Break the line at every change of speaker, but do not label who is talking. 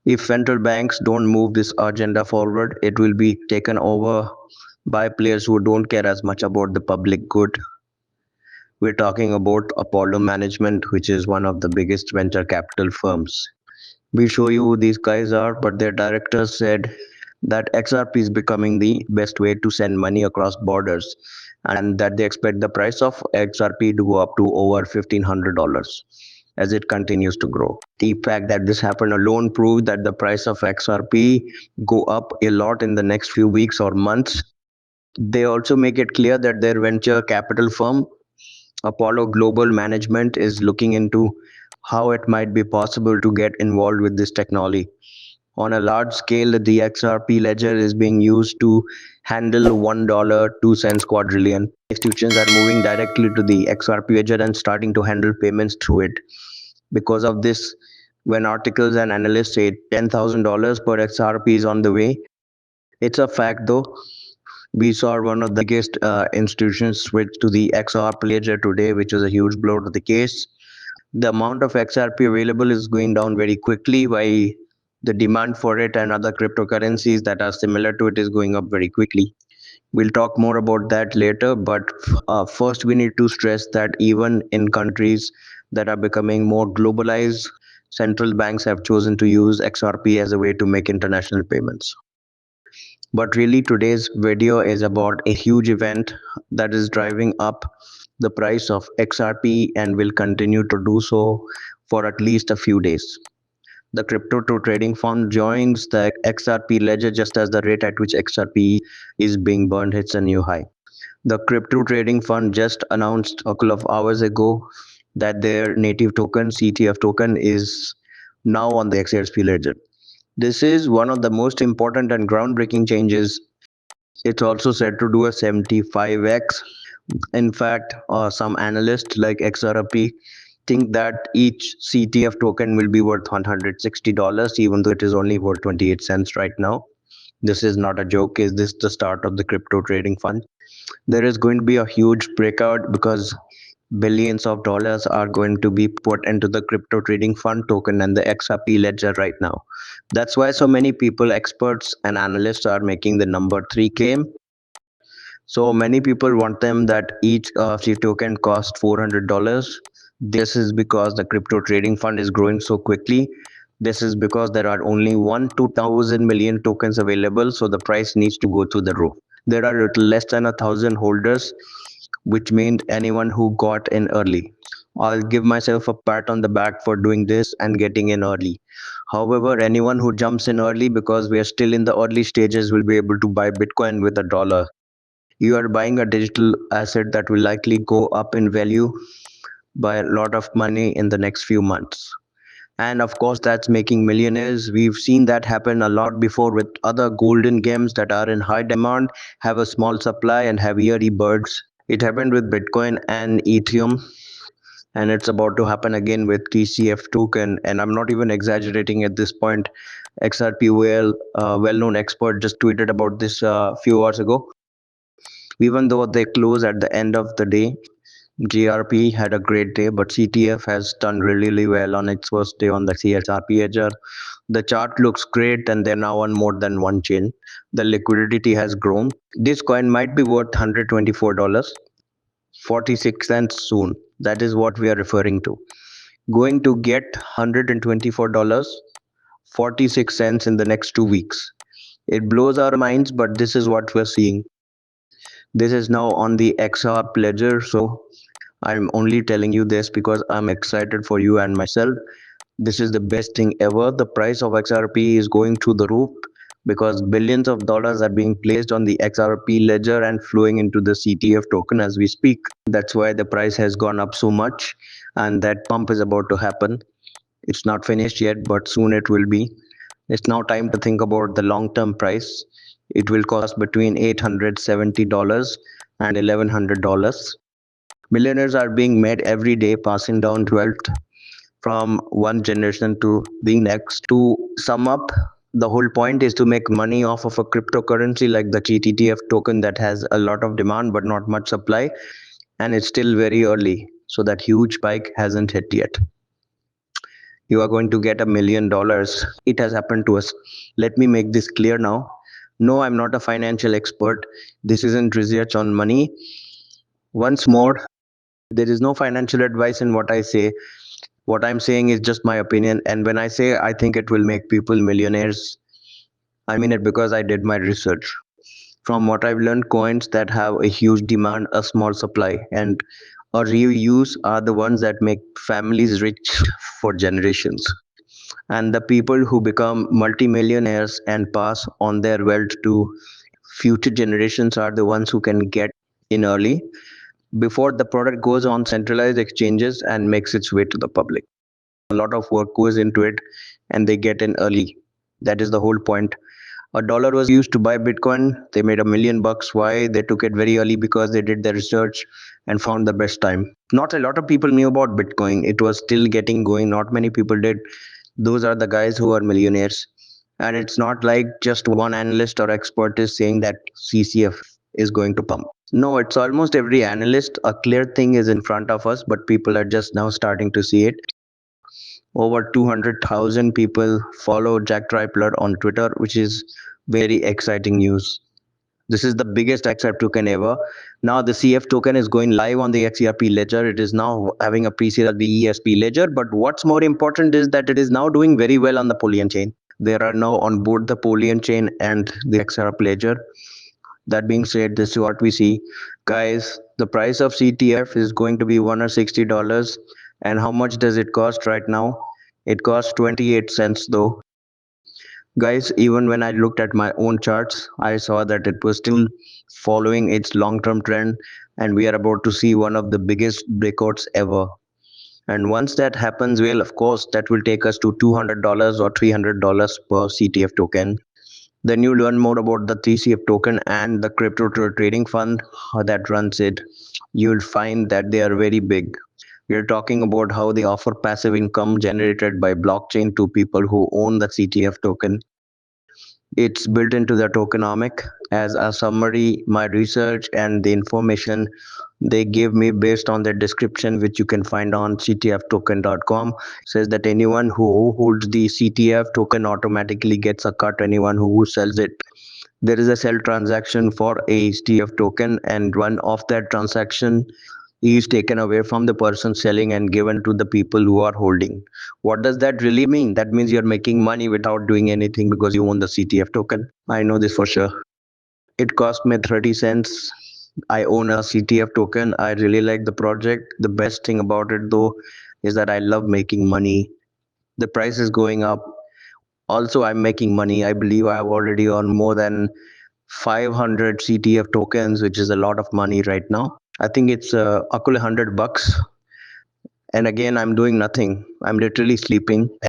If central banks don't move this agenda forward, it will be taken over by players who don't care as much about the public good. We're talking about Apollo Management, which is one of the biggest venture capital firms. We show you who these guys are, but their directors said that XRP is becoming the best way to send money across borders and that they expect the price of XRP to go up to over $1,500 as it continues to grow. The fact that this happened alone proves that the price of XRP go up a lot in the next few weeks or months. They also make it clear that their venture capital firm Apollo Global Management is looking into how it might be possible to get involved with this technology. On a large scale, the XRP ledger is being used to handle $1, 2 cents quadrillion. Institutions are moving directly to the XRP ledger and starting to handle payments through it. Because of this, when articles and analysts say $10,000 per XRP is on the way, it's a fact though. We saw one of the biggest institutions switch to the XRP ledger today, which was a huge blow to the case. The amount of XRP available is going down very quickly, while the demand for it and other cryptocurrencies that are similar to it is going up very quickly. We'll talk more about that later, but first we need to stress that even in countries that are becoming more globalized, central banks have chosen to use XRP as a way to make international payments. But really, today's video is about a huge event that is driving up the price of XRP and will continue to do so for at least a few days. The crypto trading fund joins the XRP ledger just as the rate at which XRP is being burned hits a new high. The crypto trading fund just announced a couple of hours ago that their native token, CTF token, is now on the XRP ledger. This is one of the most important and groundbreaking changes. It's also said to do a 75x. In fact, some analysts like XRP think that each CTF token will be worth $160, even though it is only worth 28 cents right now. This is not a joke. Is this the start of the crypto trading fund? There is going to be a huge breakout because billions of dollars are going to be put into the crypto trading fund token and the XRP ledger right now. That's why so many people, experts and analysts are making the number 3 claim. So many people want them that each CTF token costs $400. This is because the crypto trading fund is growing so quickly. This is because there are only 1 to 1,000 million tokens available, so the price needs to go through the roof. There are less than 1,000 holders, which means anyone who got in early. I'll give myself a pat on the back for doing this and getting in early. However, anyone who jumps in early because we are still in the early stages will be able to buy Bitcoin with $1. You are buying a digital asset that will likely go up in value by a lot of money in the next few months. And of course, that's making millionaires. We've seen that happen a lot before with other golden gems that are in high demand, have a small supply, and have yearly birds. It happened with Bitcoin and Ethereum, and it's about to happen again with TCF token. And I'm not even exaggerating at this point. Well-known expert just tweeted about this a few hours ago. Even though they close at the end of the day, GRP had a great day, but CTF has done really well on its first day on the CSRP ledger. The chart looks great and they're now on more than one chain. The liquidity has grown. This coin might be worth $124, 46 cents soon. That is what we are referring to. Going to get $124, 46 cents in the next 2 weeks. It blows our minds, but this is what we're seeing. This is now on the XRP ledger, so I'm only telling you this because I'm excited for you and myself. This is the best thing ever. The price of XRP is going through the roof because billions of dollars are being placed on the XRP ledger and flowing into the CTF token as we speak. That's why the price has gone up so much, and that pump is about to happen. It's not finished yet, but soon it will be. It's now time to think about the long-term price. It will cost between $870 and $1,100. Millionaires are being made every day, passing down wealth from one generation to the next. To sum up, the whole point is to make money off of a cryptocurrency like the GTTF token that has a lot of demand but not much supply, and it's still very early, so that huge spike hasn't hit yet. you are going to get $1 million. It has happened to us. Let me make this clear now. No, I'm not a financial expert. This isn't research on money. Once more, there is no financial advice in what I say. What I'm saying is just my opinion. And when I say I think it will make people millionaires, I mean it because I did my research. From what I've learned, coins that have a huge demand, a small supply, and a reuse are the ones that make families rich for generations. And the people who become multimillionaires and pass on their wealth to future generations are the ones who can get in early before the product goes on centralized exchanges and makes its way to the public. A lot of work goes into it and they get in early. That is the whole point. $1 was used to buy Bitcoin. They made $1 million. Why? They took it very early because they did their research and found the best time. Not a lot of people knew about Bitcoin. It was still getting going. Not many people did. Those are the guys who are millionaires. And it's not like just one analyst or expert is saying that CCF is going to pump. No, it's almost every analyst. A clear thing is in front of us, but people are just now starting to see it. Over 200,000 people follow Jack Tripler on Twitter, which is very exciting news. This is the biggest XRP token ever. Now the CF token is going live on the XRP ledger. It is now having a pre-sale at the ESP ledger. But what's more important is that it is now doing very well on the Polygon chain. There are now on board the Polygon chain and the XRP ledger. That being said, this is what we see. Guys, the price of CTF is going to be $160. And how much does it cost right now? It costs 28 cents though. Guys, even when I looked at my own charts, I saw that it was still following its long-term trend, and we are about to see one of the biggest breakouts ever. And once that happens, well, of course, that will take us to $200 or $300 per CTF token. Then you learn more about the TCF token and the crypto trading fund that runs it. You'll find that they are very big. We're talking about how they offer passive income generated by blockchain to people who own the CTF token. It's built into the tokenomic as a summary. My research and the information they give me based on their description, which you can find on ctftoken.com, says that anyone who holds the CTF token automatically gets a cut. Anyone who sells it, there is a sell transaction for a CTF token, and one of that transaction is taken away from the person selling and given to the people who are holding. What does that really mean? That means you're making money without doing anything because you own the CTF token. I know this for sure. It cost me 30 cents. I own a CTF token. I really like the project. The best thing about it though is that I love making money. The price is going up. Also, I'm making money. I believe I have already earned more than 500 CTF tokens, which is a lot of money right now. I think it's a couple $100. And again, I'm doing nothing. I'm literally sleeping.